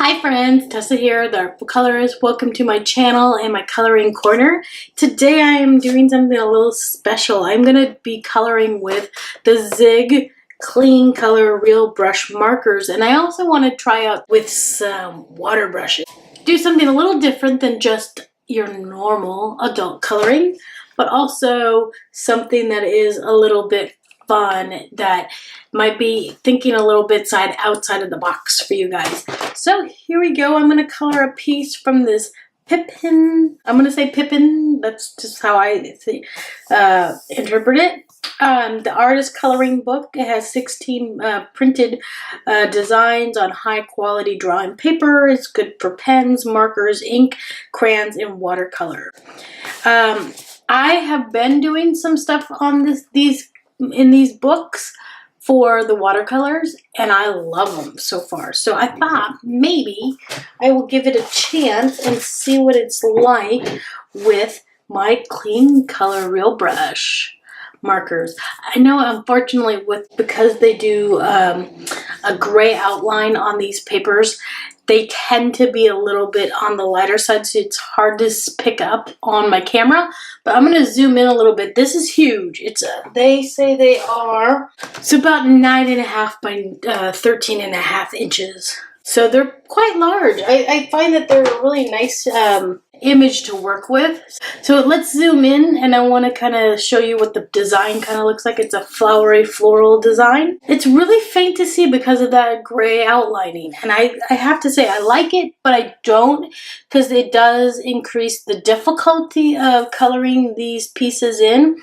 Hi friends, Tessa here, the Artful Colorist. Welcome to my channel and my coloring corner. Today I am doing something a little special. I'm going to be coloring with the Zig Clean Color Real Brush markers, and I also want to try out with some water brushes. Do something a little different than just your normal adult coloring, but also something that is a little bit fun, that might be thinking a little bit outside of the box for you guys. So here we go. I'm going to color a piece from this Pippin. I'm going to say Pippin. That's just how I interpret it. The artist coloring book. It has 16 printed designs on high quality drawing paper. It's good for pens, markers, ink, crayons, and watercolor. I have been doing some stuff on in these books for the watercolors, and I love them so far. So I thought maybe I will give it a chance and see what it's like with my Clean Color Real Brush markers. I know, unfortunately, because they do a gray outline on these papers, they tend to be a little bit on the lighter side, so it's hard to pick up on my camera. But I'm going to zoom in a little bit. This is huge. They say they are, it's about 9.5 by 13.5 inches. So they're quite large. I find that they're a really nice image to work with. So let's zoom in, and I want to kind of show you what the design kind of looks like. It's a flowery floral design. It's really faint to see because of that gray outlining, and I have to say I like it, but I don't, because it does increase the difficulty of coloring these pieces in.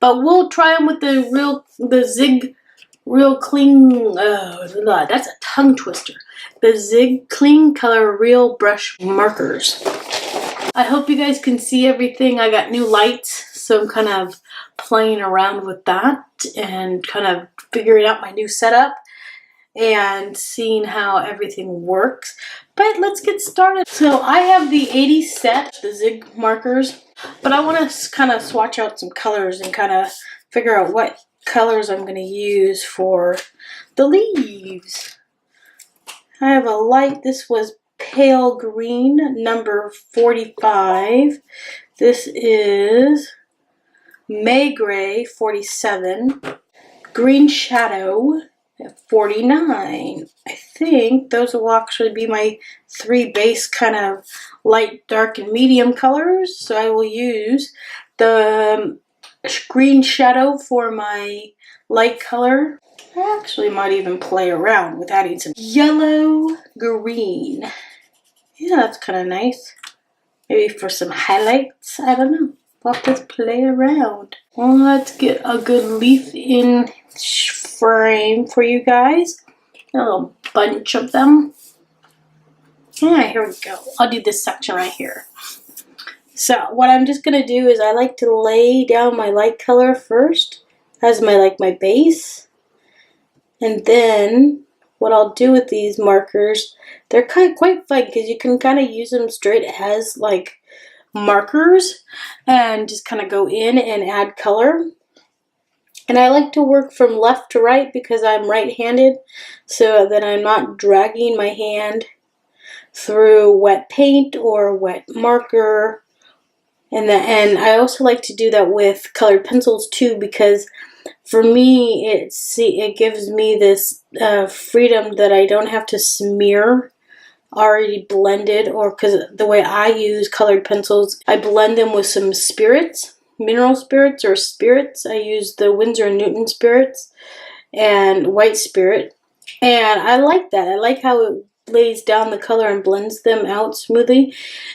But we'll try them with the Zig Real Clean, that's a tongue twister. The Zig Clean Color Real Brush markers. I hope you guys can see everything. I got new lights, so I'm kind of playing around with that and kind of figuring out my new setup and seeing how everything works. But let's get started. So I have the 80 set, the Zig markers, but I want to kind of swatch out some colors and kind of figure out what colors I'm going to use for the leaves. I have a light, this was pale green, number 45. This is May Gray, 47. Green Shadow, 49. I think those will actually be my 3 base kind of light, dark, and medium colors. So I will use the Green Shadow for my light color. I actually might even play around with adding some yellow green. Yeah, that's kind of nice. Maybe for some highlights. I don't know. We'll have to play around. Well, let's get a good leaf in frame for you guys. A little bunch of them. Yeah, here we go. I'll do this section right here. So what I'm just going to do is I like to lay down my light color first as my base. And then what I'll do with these markers, they're quite fun because you can kind of use them straight as like markers and just kind of go in and add color. And I like to work from left to right because I'm right-handed, so that I'm not dragging my hand through wet paint or wet marker. And I also like to do that with colored pencils too, because for me it gives me this freedom that I don't have to smear already blended, or because the way I use colored pencils, I blend them with some spirits, mineral spirits or spirits. I use the Winsor & Newton spirits and white spirit, and I like that. I like how it lays down the color and blends them out smoothly.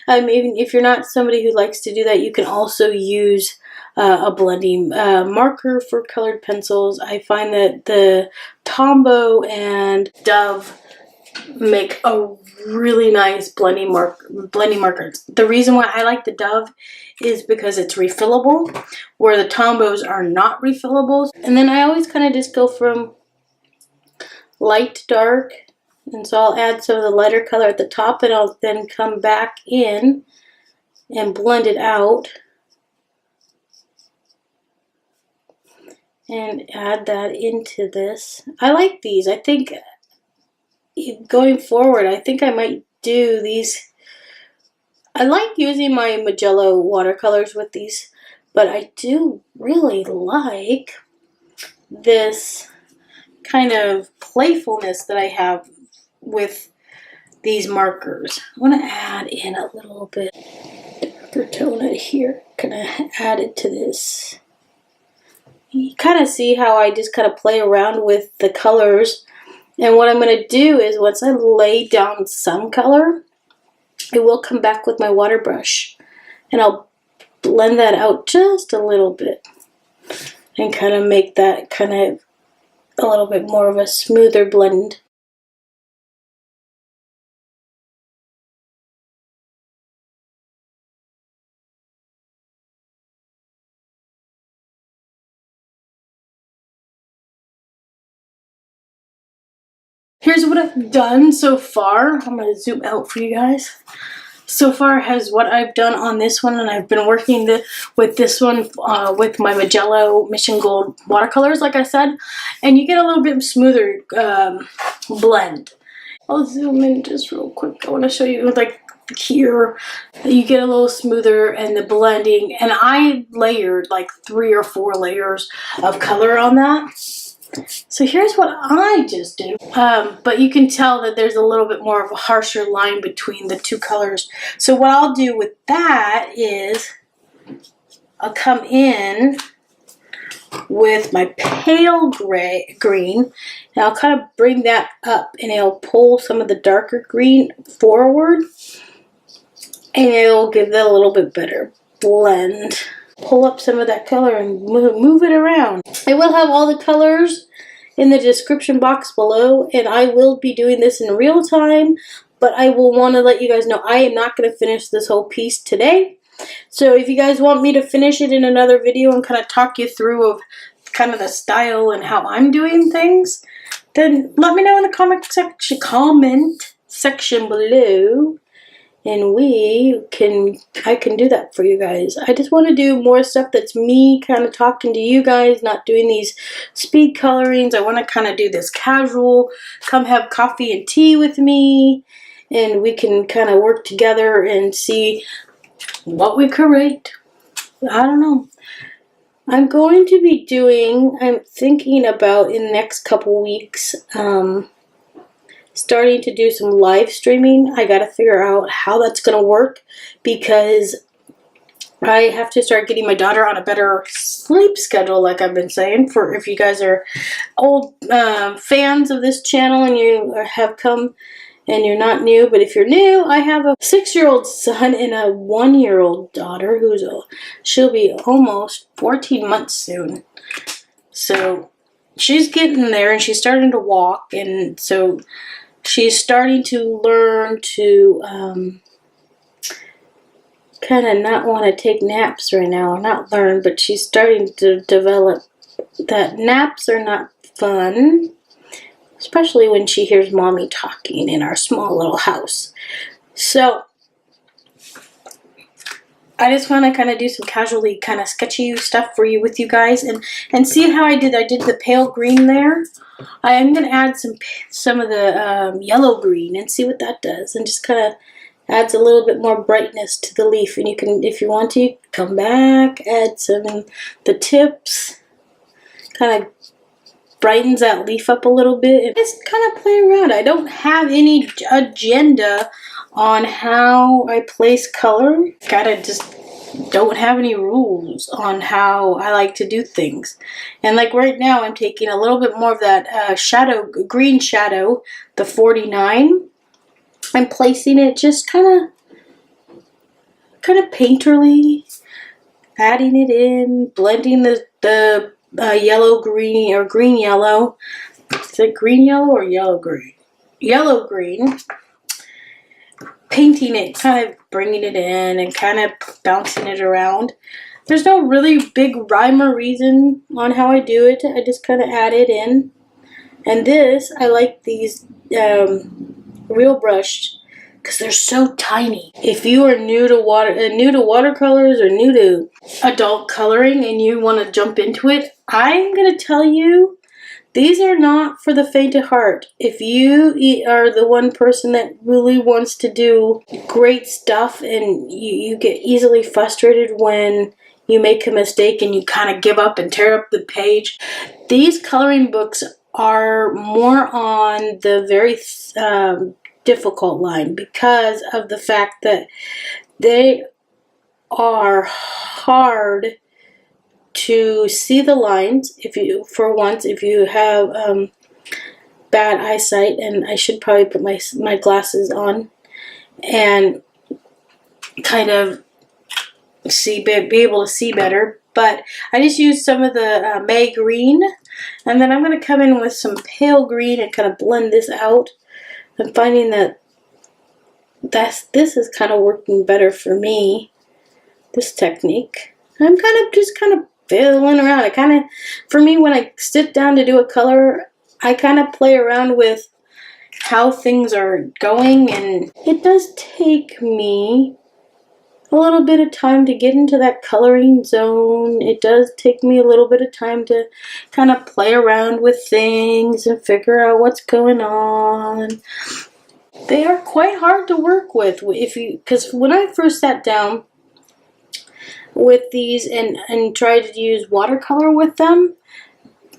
Even if you're not somebody who likes to do that, you can also use a blending marker for colored pencils. I find that the Tombow and Dove make a really nice blending markers. The reason why I like the Dove is because it's refillable, where the Tombows are not refillable. And then I always kind of just go from light to dark. And so I'll add some of the lighter color at the top, and I'll then come back in and blend it out and add that into this. I like these. I think going forward, I think I might do these. I like using my Magello watercolors with these, but I do really like this kind of playfulness that I have with these markers. I want to add in a little bit darker tone out here. Gonna add it to this. You kind of see how I just kind of play around with the colors. And what I'm going to do is once I lay down some color, I will come back with my water brush and I'll blend that out just a little bit and kind of make that kind of a little bit more of a smoother blend. Here's what I've done so far. I'm going to zoom out for you guys. So far has what I've done on this one, and I've been working with this one with my Magello Mission Gold watercolors, like I said, and you get a little bit smoother blend. I'll zoom in just real quick. I want to show you, like here, you get a little smoother and the blending, and I layered like 3 or 4 layers of color on that. So here's what I just did, but you can tell that there's a little bit more of a harsher line between the two colors. So what I'll do with that is I'll come in with my pale green, and I'll kind of bring that up, and it'll pull some of the darker green forward, and it'll give that a little bit better blend. Pull up some of that color and move it around. I will have all the colors in the description box below, and I will be doing this in real time, but I will want to let you guys know I am not going to finish this whole piece today. So if you guys want me to finish it in another video and kind of talk you through of kind of the style and how I'm doing things, then let me know in the comment section below. And I can do that for you guys. I just want to do more stuff that's me kind of talking to you guys, not doing these speed colorings. I want to kind of do this casual, come have coffee and tea with me, and we can kind of work together and see what we create. I don't know. I'm going to be I'm thinking about in the next couple weeks, starting to do some live streaming. I gotta figure out how that's gonna work, because I have to start getting my daughter on a better sleep schedule, like I've been saying. For if you guys are old fans of this channel and you have come and you're not new, but if you're new, I have a 6-year-old son and a 1-year-old daughter she'll be almost 14 months soon. So she's getting there and she's starting to walk, and so she's starting to learn to kind of not want to take naps right now. Not learn, but she's starting to develop that naps are not fun, especially when she hears mommy talking in our small little house. So I just want to kind of do some casually kind of sketchy stuff for you with you guys, and see how I did. I did the pale green there. I am going to add some of the yellow green and see what that does, and just kind of adds a little bit more brightness to the leaf. And you can, if you want to, come back, add some in the tips, kind of brightens that leaf up a little bit, and just kind of play around. I don't have any agenda on how I place color. Don't have any rules on how I like to do things. And like right now, I'm taking a little bit more of that green shadow, the 49. I'm placing it just kind of painterly, adding it in, blending the yellow green or green yellow. Is it green yellow or yellow green? Yellow green. Painting it, kind of bringing it in and kind of bouncing it around. There's no really big rhyme or reason on how I do it. I just kind of add it in. And this, I like these real brushed because they're so tiny. If you are new to watercolors or new to adult coloring and you want to jump into it, I'm going to tell you These are not for the faint of heart. If you are the one person that really wants to do great stuff and you get easily frustrated when you make a mistake and you kind of give up and tear up the page, these coloring books are more on the very difficult line because of the fact that they are hard to see the lines. If you have bad eyesight, and I should probably put my glasses on and kind of be able to see better. But I just used some of the May green, and then I'm going to come in with some pale green and kind of blend this out. I'm finding that this is kind of working better for me, this technique. I'm just kind of fiddling around. For me, when I sit down to do a color, I kind of play around with how things are going, and it does take me a little bit of time to get into that coloring zone. It does take me a little bit of time to kind of play around with things and figure out what's going on. They are quite hard to work with because when I first sat down with these and tried to use watercolor with them,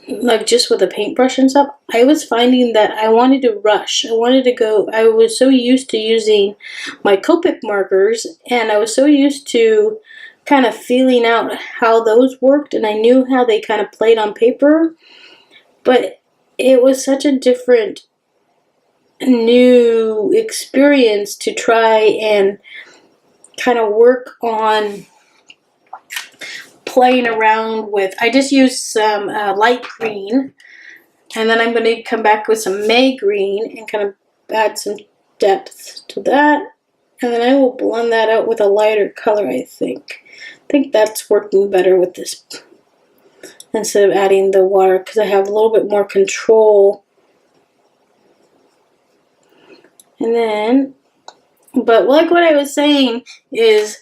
like just with a paintbrush and stuff, I was finding that I wanted to rush. I was so used to using my Copic markers, and I was so used to kind of feeling out how those worked, and I knew how they kind of played on paper, but it was such a different new experience to try and kind of work on playing around with. I just used some light green, and then I'm going to come back with some May green and kind of add some depth to that, and then I will blend that out with a lighter color. I think that's working better with this instead of adding the water, because I have a little bit more control. And then, but like what I was saying is,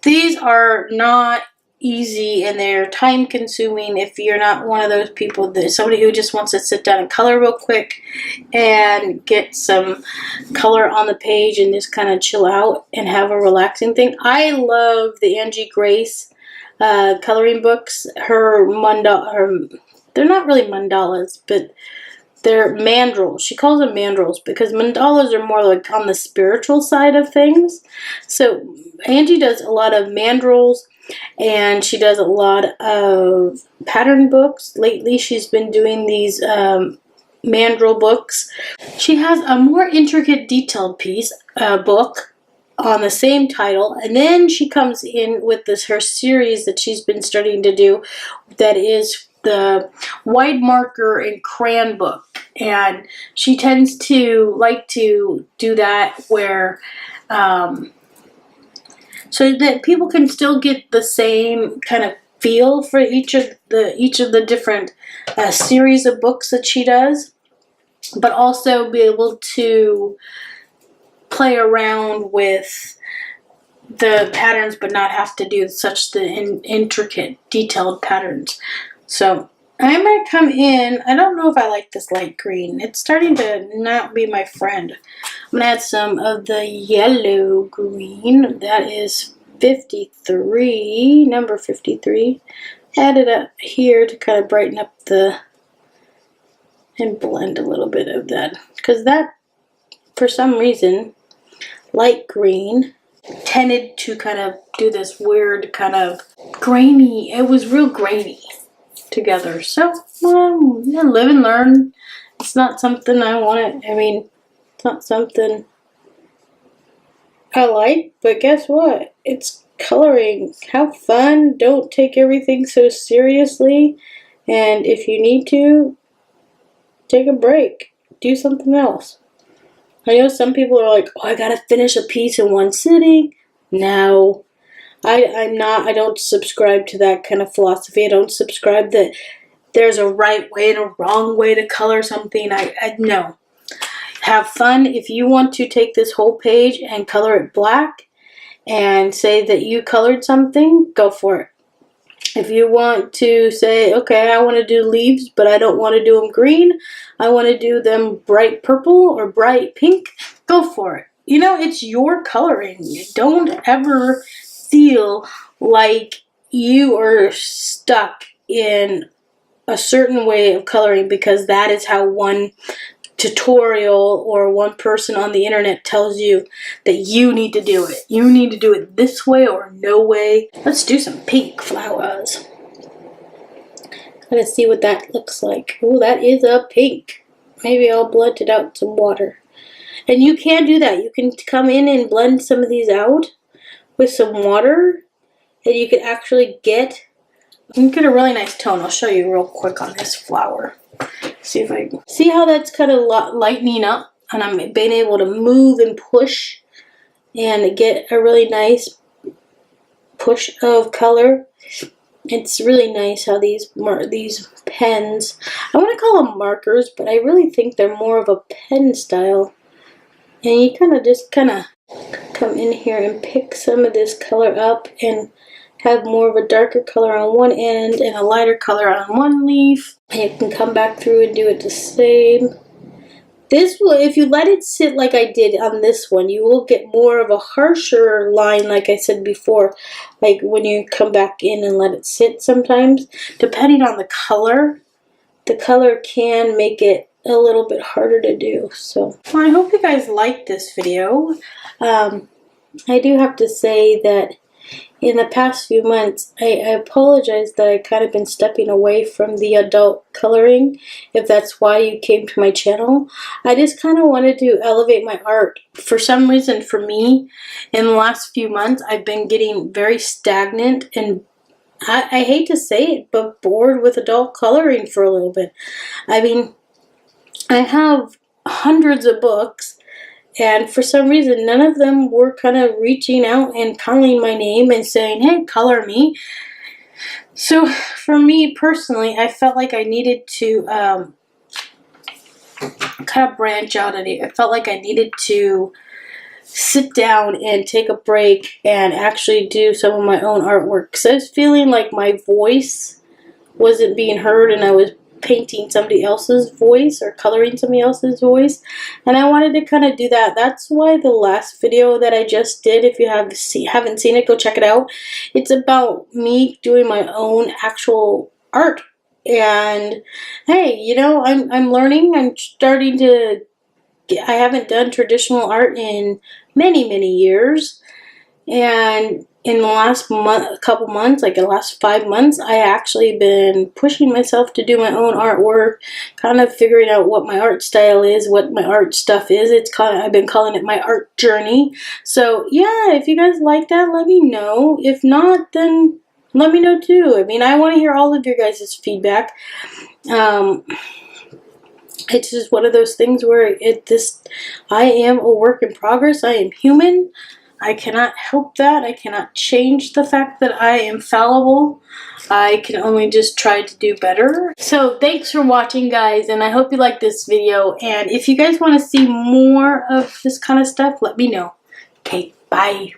these are not easy and they're time consuming if you're not one of those people, somebody who just wants to sit down and color real quick and get some color on the page and just kind of chill out and have a relaxing thing. I love the Angie Grace coloring books. They're not really mandalas, but they're mandrels. She calls them mandrels because mandalas are more like on the spiritual side of things. So Angie does a lot of mandrels, and she does a lot of pattern books. Lately she's been doing these mandrel books. She has a more intricate detailed book on the same title, and then she comes in with her series that she's been starting to do, that is the wide marker and crayon book, and she tends to like to do that where so that people can still get the same kind of feel for each of the different series of books that she does, but also be able to play around with the patterns but not have to do such the intricate detailed patterns. So I'm going to come in. I don't know if I like this light green. It's starting to not be my friend. I'm going to add some of the yellow green. That is 53, number 53. Add it up here to kind of brighten up and blend a little bit of that. Because that, for some reason, light green tended to kind of do this weird kind of grainy. It was real grainy together. So, live and learn. It's not something I want to, it's not something I like, but guess what? It's coloring. Have fun. Don't take everything so seriously. And if you need to, take a break. Do something else. I know some people are like, oh, I gotta finish a piece in one sitting. No. I don't subscribe to that kind of philosophy. I don't subscribe that there's a right way and a wrong way to color something. No. Have fun. If you want to take this whole page and color it black and say that you colored something, go for it. If you want to say, okay, I want to do leaves, but I don't want to do them green, I want to do them bright purple or bright pink, go for it. You know, it's your coloring. Don't ever feel like you are stuck in a certain way of coloring because that is how one tutorial or one person on the internet tells you that you need to do it. You need to do it this way or no way. Let's do some pink flowers. Let's see what that looks like. Oh, that is a pink. Maybe I'll blend it out with some water. And you can do that. You can come in and blend some of these out with some water, and you can actually get a really nice tone. I'll show you real quick on this flower. See if I can see how that's kind of lightening up, and I'm being able to move and push and get a really nice push of color. It's really nice how these pens, I want to call them markers, but I really think they're more of a pen style. And you kind of come in here and pick some of this color up and have more of a darker color on one end and a lighter color on one leaf. And you can come back through and do it the same. This will, if you let it sit like I did on this one, you will get more of a harsher line, like I said before, like when you come back in and let it sit sometimes. Depending on the color can make it a little bit harder to do. So well, I hope you guys liked this video. I do have to say that in the past few months, I apologize that I kind of been stepping away from the adult coloring, if that's why you came to my channel. I just kind of wanted to elevate my art. For some reason, for me, in the last few months, I've been getting very stagnant and I hate to say it, but bored with adult coloring for a little bit. I mean, I have hundreds of books, and for some reason, none of them were kind of reaching out and calling my name and saying, hey, color me. So for me personally, I felt like I needed to kind of branch out of it. I felt like I needed to sit down and take a break and actually do some of my own artwork. Because I was feeling like my voice wasn't being heard and I was painting somebody else's voice or coloring somebody else's voice, and I wanted to kind of do that. That's why the last video that I just did, if you haven't seen it, go check it out. It's about me doing my own actual art. And hey, you know, I'm learning. I'm starting to I haven't done traditional art in many years, and in the last couple months, like the last 5 months, I actually been pushing myself to do my own artwork, kind of figuring out what my art style is, what my art stuff is. I've been calling it my art journey. So yeah, if you guys like that, let me know. If not, then let me know too. I mean, I want to hear all of your guys' feedback. It's just one of those things where I am a work in progress. I am human. I cannot help that. I cannot change the fact that I am fallible. I can only just try to do better. So thanks for watching, guys, and I hope you liked this video. And if you guys want to see more of this kind of stuff, let me know. Okay, bye.